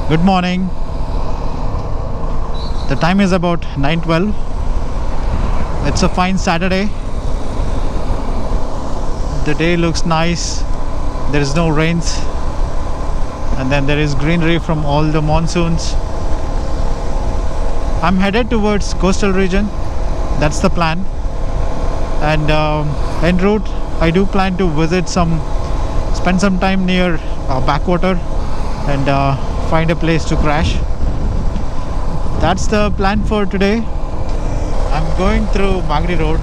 Good morning. The time is about 9:12. It's a fine Saturday. The day looks nice. There is no rains, and then there is greenery from all the monsoons. I'm headed towards coastal region. That's the plan. And en route, I do plan to spend some time near backwater and find a place to crash. That's the plan for today. I'm going through Magri Road.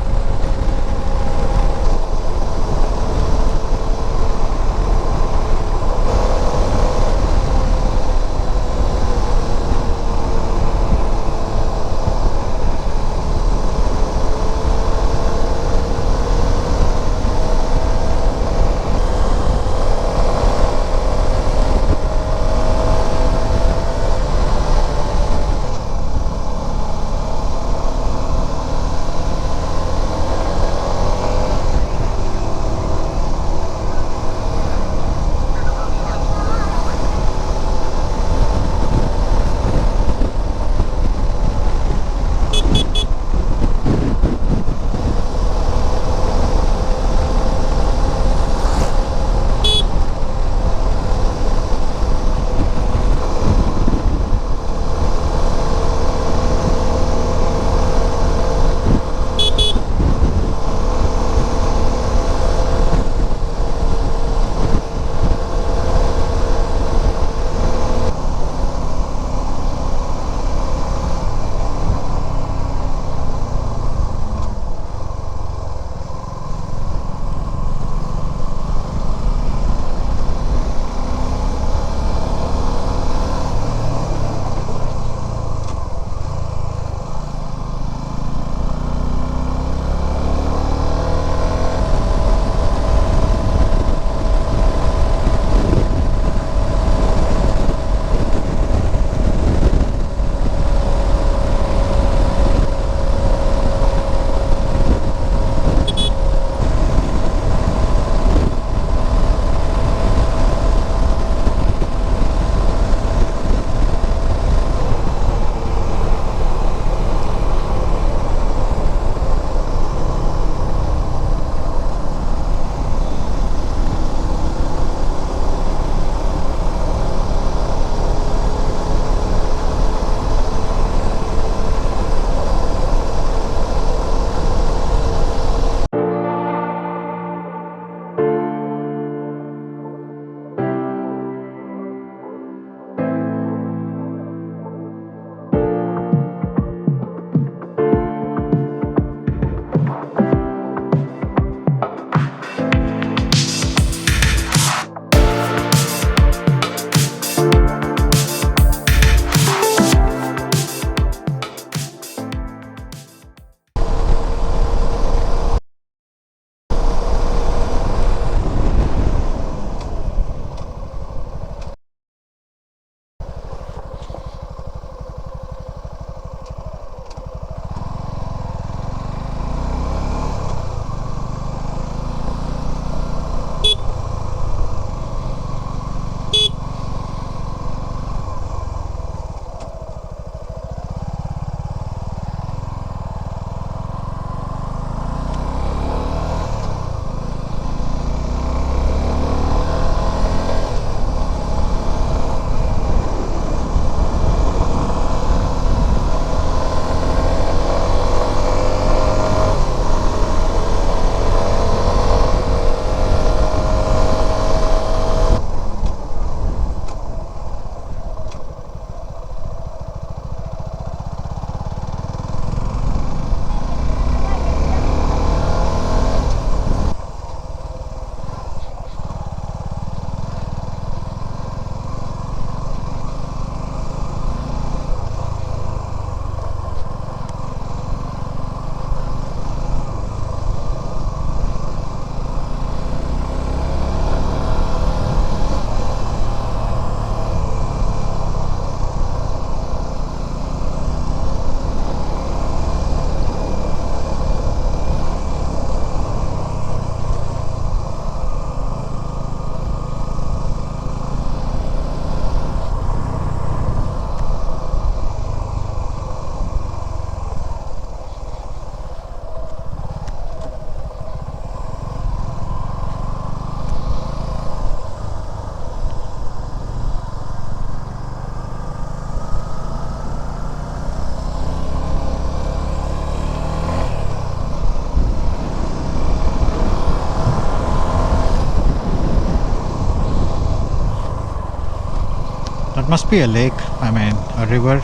That must be a lake, I mean a river.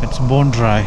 It's bone dry.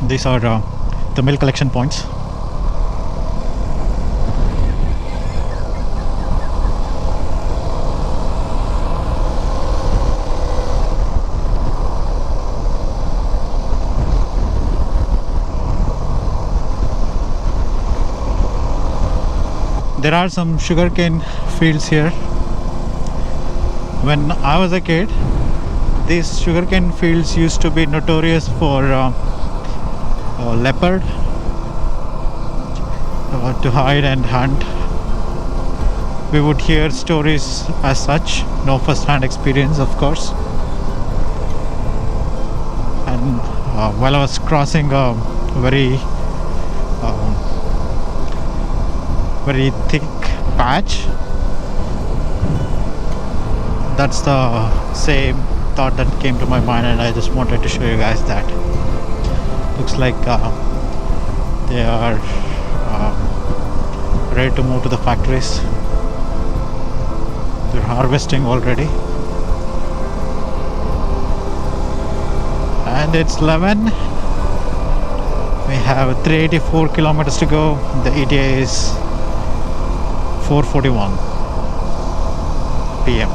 These are the milk collection points. There are some sugarcane fields here. When I was a kid, these sugarcane fields used to be notorious for leopard to hide and hunt. We would hear stories as such, no first-hand experience, of course. And while I was crossing a very very thick patch, that's the same thought that came to my mind, and I just wanted to show you guys that. Looks like they are ready to move to the factories. They're harvesting already. And it's 11. We have 384 kilometers to go. The ETA is 4:41 p.m.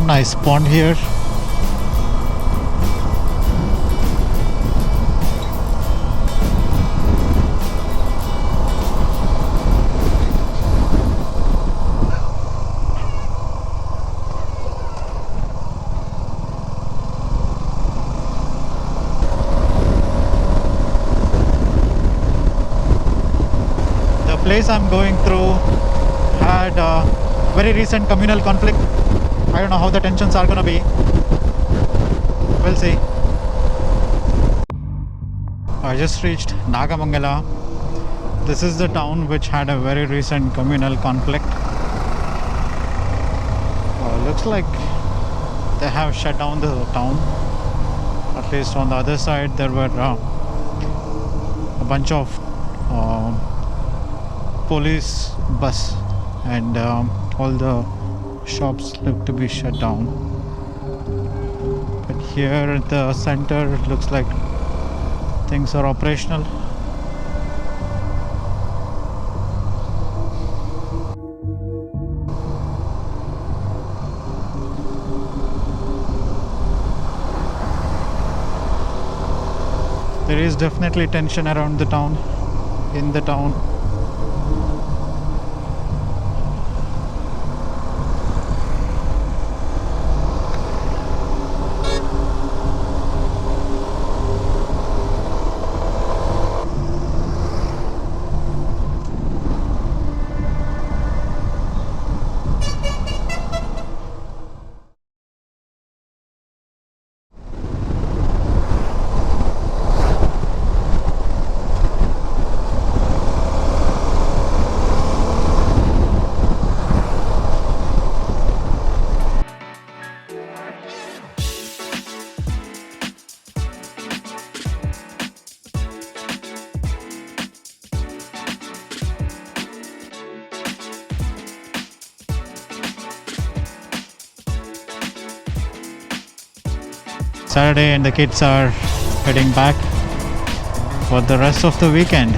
Nice pond here. The place I'm going through had a very recent communal conflict. I don't know how the tensions are gonna be. We'll see. I just reached Nagamangala. This is the town which had a very recent communal conflict. Looks like they have shut down the town. At least on the other side there were a bunch of police bus, and all the shops look to be shut down. But here at the center it looks like things are operational. There is definitely tension around the town, in the town. Saturday and the kids are heading back for the rest of the weekend.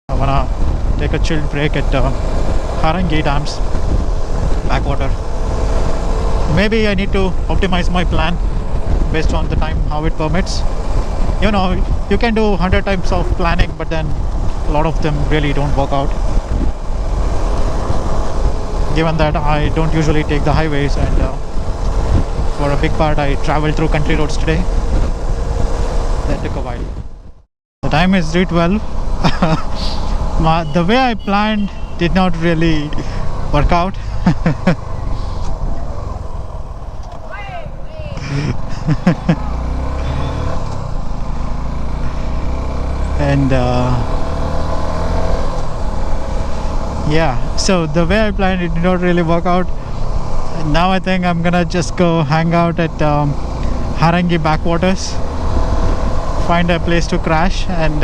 I wanna take a chill break at Harangi Dam's backwater. Maybe I need to optimize my plan based on the time how it permits. You know, you can do 100 types of planning, but then a lot of them really don't work out. Given that I don't usually take the highways, and for a big part I traveled through country roads today. That took a while. The time is 3:12. The way I planned did not really work out. And yeah, so the way I planned it did not really work out. And now I think I'm gonna just go hang out at Harangi backwaters, find a place to crash, and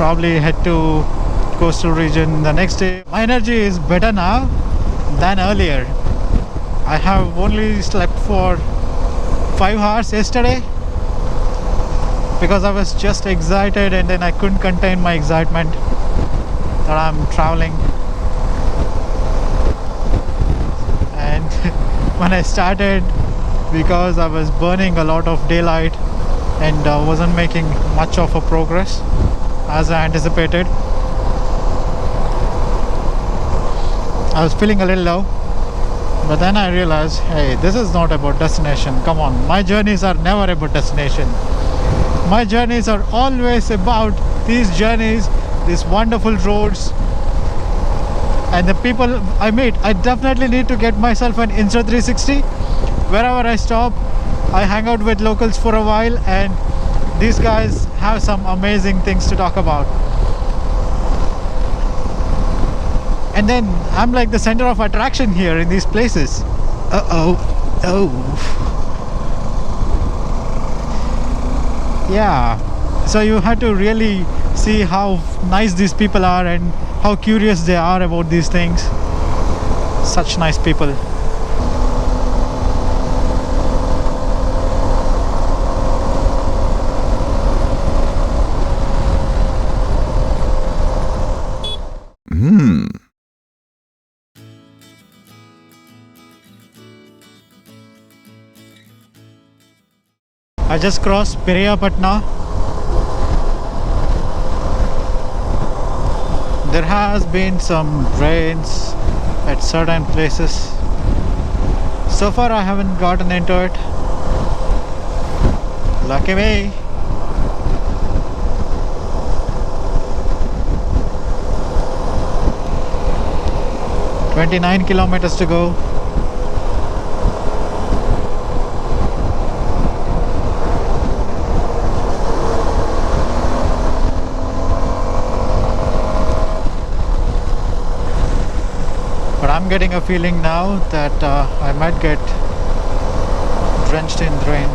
probably head to coastal region the next day. My energy is better now than earlier. I have only slept for 5 hours yesterday because I was just excited, and then I couldn't contain my excitement that I'm traveling. And when I started, because I was burning a lot of daylight and wasn't making much of a progress as I anticipated, I was feeling a little low. But then I realized, hey, this is not about destination. Come on, my journeys are never about destination. My journeys are always about these journeys, these wonderful roads, and the people I meet. I definitely need to get myself an Insta 360. Wherever I stop, I hang out with locals for a while, and these guys have some amazing things to talk about. And then I'm like the center of attraction here in these places. Yeah, so you have to really see how nice these people are and how curious they are about these things. Such nice people. I just crossed Piriyapatna. There has been some rains at certain places. So far I haven't gotten into it. Lucky me. "29 kilometers to go." But I'm getting a feeling now that I might get drenched in rain.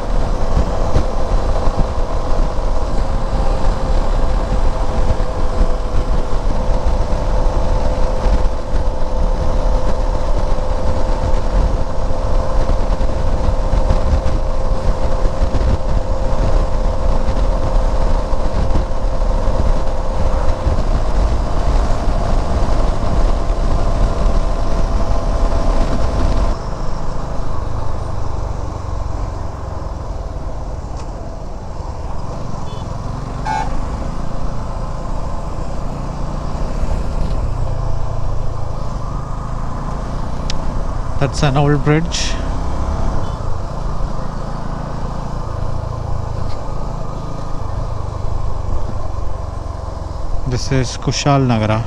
That's an old bridge. This is Kushal Nagara.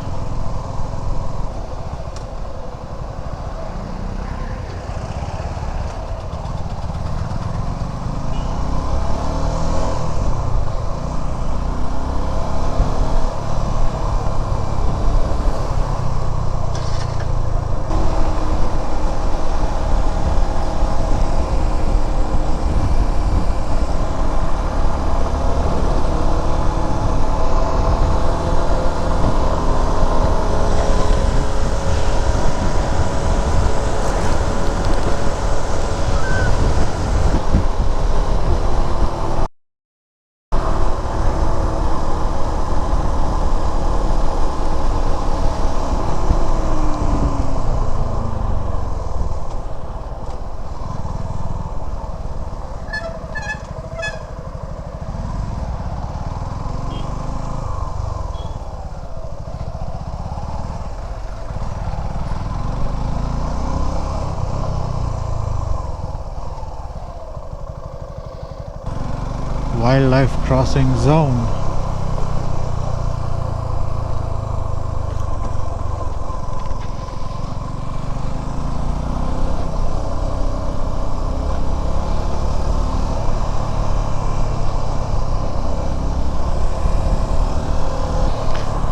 Wildlife crossing zone.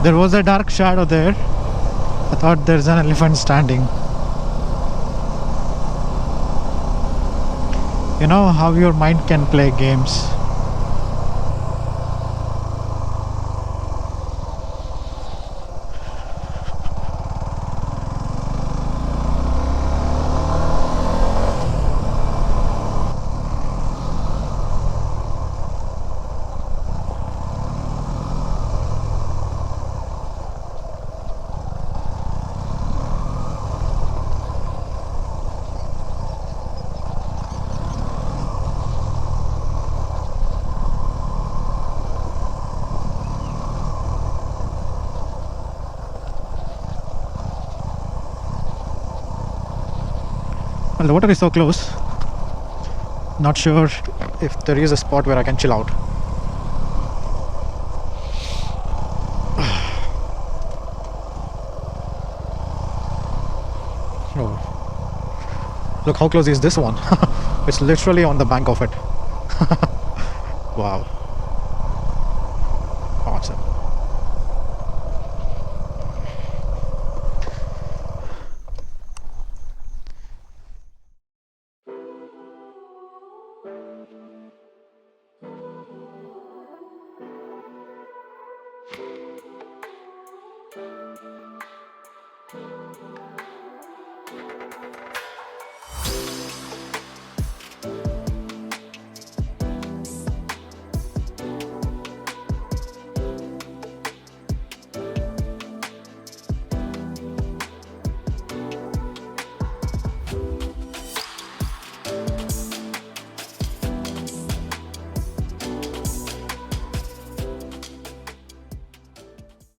There was a dark shadow there. I thought there's an elephant standing. You know how your mind can play games. Well, the water is so close. Not sure if there is a spot where I can chill out. Oh. Look how close is this one. It's literally on the bank of it. Wow. Awesome.